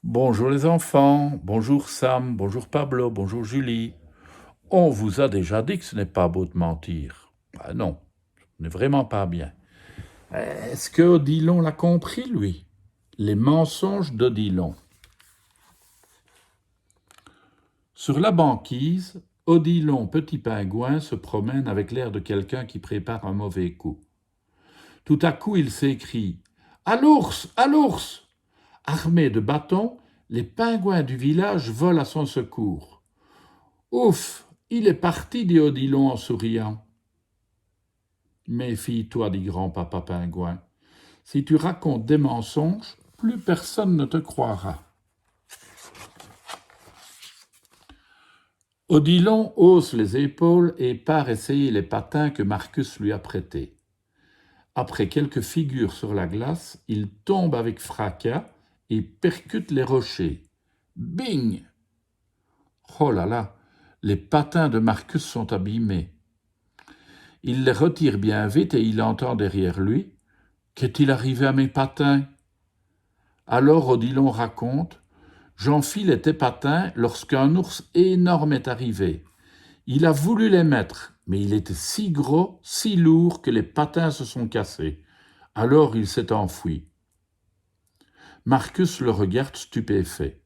Bonjour les enfants, bonjour Sam, bonjour Pablo, bonjour Julie. On vous a déjà dit que ce n'est pas beau de mentir. Ah non, ce n'est vraiment pas bien. Est-ce que Odilon l'a compris, lui? Les mensonges d'Odilon. Sur la banquise, Odilon Petit Pingouin se promène avec l'air de quelqu'un qui prépare un mauvais coup. Tout à coup, il s'écrie « À l'ours! À l'ours !» Armés de bâtons, les pingouins du village volent à son secours. Ouf, il est parti, dit Odilon en souriant. Méfie-toi, dit grand-papa pingouin. Si tu racontes des mensonges, plus personne ne te croira. Odilon hausse les épaules et part essayer les patins que Marcus lui a prêtés. Après quelques figures sur la glace, il tombe avec fracas et percute les rochers. Bing! Oh là là, les patins de Marcus sont abîmés. Il les retire bien vite et il entend derrière lui « Qu'est-il arrivé à mes patins ?» Alors Odilon raconte « J'enfile tes patins lorsqu'un ours énorme est arrivé. Il a voulu les mettre, mais il était si gros, si lourd que les patins se sont cassés. Alors il s'est enfui. » Marcus le regarde stupéfait.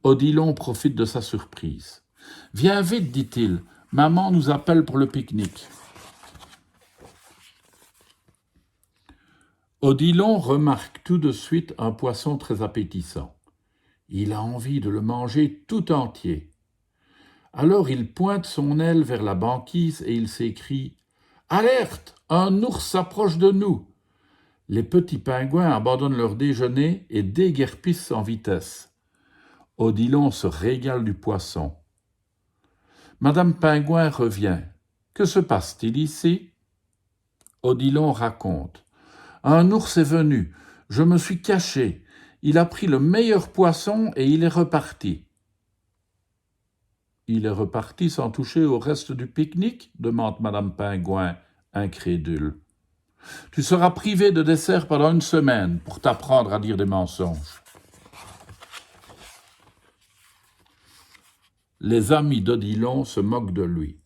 Odilon profite de sa surprise. « Viens vite, dit-il, maman nous appelle pour le pique-nique. » Odilon remarque tout de suite un poisson très appétissant. Il a envie de le manger tout entier. Alors il pointe son aile vers la banquise et il s'écrie « Alerte! Un ours s'approche de nous !» Les petits pingouins abandonnent leur déjeuner et déguerpissent en vitesse. Odilon se régale du poisson. Madame Pingouin revient. « Que se passe-t-il ici ?» Odilon raconte. Un ours est venu, je me suis caché, il a pris le meilleur poisson et il est reparti. Il est reparti sans toucher au reste du pique-nique demande Madame Pingouin, incrédule. Tu seras privé de dessert pendant une semaine pour t'apprendre à dire des mensonges. Les amis d'Odilon se moquent de lui.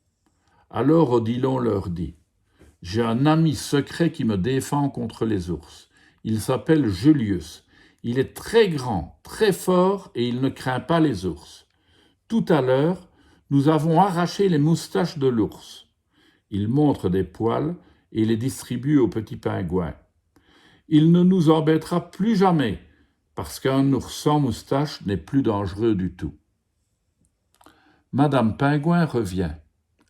Alors Odilon leur dit « J'ai un ami secret qui me défend contre les ours. Il s'appelle Julius. Il est très grand, très fort et il ne craint pas les ours. Tout à l'heure, nous avons arraché les moustaches de l'ours. Il montre des poils et les distribue aux petits pingouins. Il ne nous embêtera plus jamais parce qu'un ours sans moustache n'est plus dangereux du tout. » Madame Pingouin revient.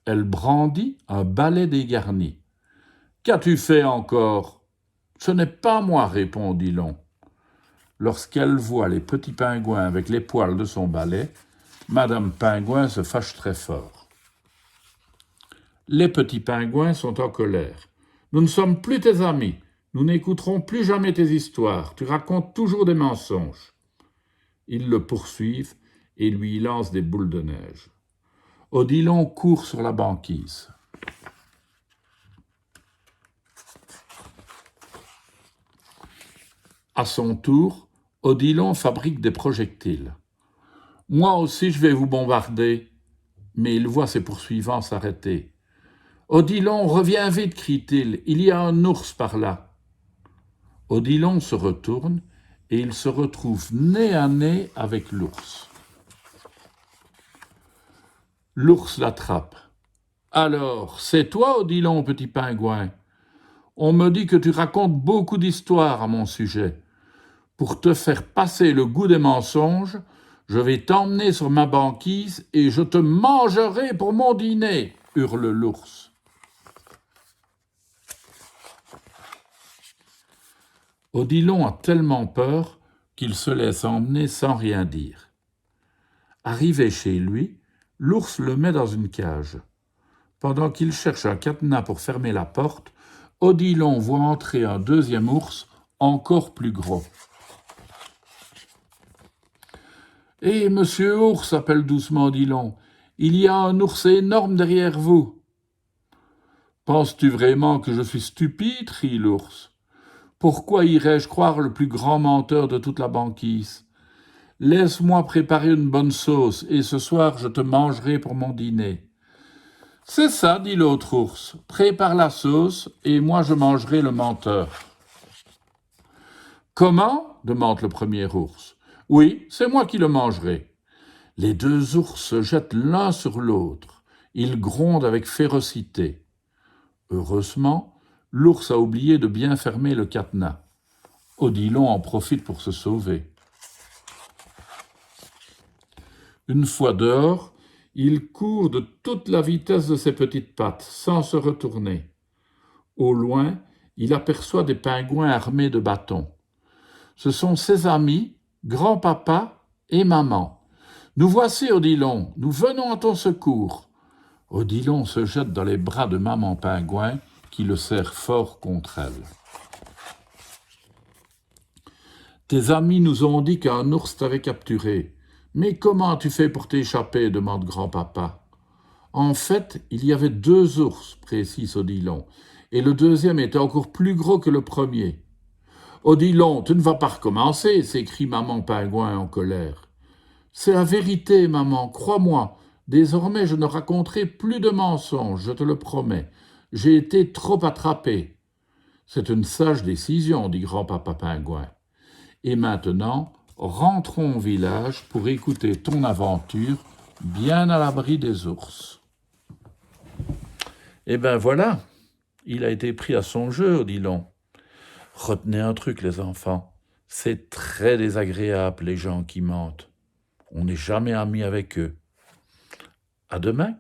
Elle brandit un balai dégarni. « Qu'as-tu fait encore ?»« Ce n'est pas moi, répond Odilon. » Lorsqu'elle voit les petits pingouins avec les poils de son balai, Madame Pingouin se fâche très fort. Les petits pingouins sont en colère. « Nous ne sommes plus tes amis. Nous n'écouterons plus jamais tes histoires. Tu racontes toujours des mensonges. » Ils le poursuivent et lui lancent des boules de neige. Odilon court sur la banquise. À son tour, Odilon fabrique des projectiles. « Moi aussi je vais vous bombarder. » Mais il voit ses poursuivants s'arrêter. « Odilon, reviens vite, crie-t-il, il y a un ours par là. » Odilon se retourne et il se retrouve nez à nez avec l'ours. L'ours l'attrape. « Alors, c'est toi, Odilon, petit pingouin ? On me dit que tu racontes beaucoup d'histoires à mon sujet. Pour te faire passer le goût des mensonges, je vais t'emmener sur ma banquise et je te mangerai pour mon dîner, hurle l'ours. Odilon a tellement peur qu'il se laisse emmener sans rien dire. Arrivé chez lui, l'ours le met dans une cage. Pendant qu'il cherche un cadenas pour fermer la porte, Odilon voit entrer un deuxième ours encore plus gros. « Hé, monsieur ours, appelle doucement Odilon, il y a un ours énorme derrière vous. »« Penses-tu vraiment que je suis stupide ?» rit l'ours. « Pourquoi irais-je croire le plus grand menteur de toute la banquise ? Laisse-moi préparer une bonne sauce, et ce soir je te mangerai pour mon dîner. C'est ça, dit l'autre ours. Prépare la sauce, et moi je mangerai le menteur. Comment demande le premier ours. Oui, c'est moi qui le mangerai. Les deux ours se jettent l'un sur l'autre. Ils grondent avec férocité. Heureusement, l'ours a oublié de bien fermer le cadenas. Odilon en profite pour se sauver. Une fois dehors, il court de toute la vitesse de ses petites pattes, sans se retourner. Au loin, il aperçoit des pingouins armés de bâtons. Ce sont ses amis, grand-papa et maman. Nous voici, Odilon, nous venons à ton secours. Odilon se jette dans les bras de maman pingouin qui le serre fort contre elle. Tes amis nous ont dit qu'un ours t'avait capturé. Mais comment as-tu fait pour t'échapper demande grand-papa. En fait, il y avait deux ours, précise Odilon, et le deuxième était encore plus gros que le premier. Odilon, tu ne vas pas recommencer, s'écrie maman pingouin en colère. C'est la vérité, maman, crois-moi. Désormais, je ne raconterai plus de mensonges, je te le promets. J'ai été trop attrapé. C'est une sage décision, dit grand-papa pingouin. Et maintenant, rentrons au village pour écouter ton aventure, bien à l'abri des ours. Eh ben voilà, il a été pris à son jeu, Odilon. Retenez un truc, les enfants, c'est très désagréable, les gens qui mentent. On n'est jamais amis avec eux. À demain.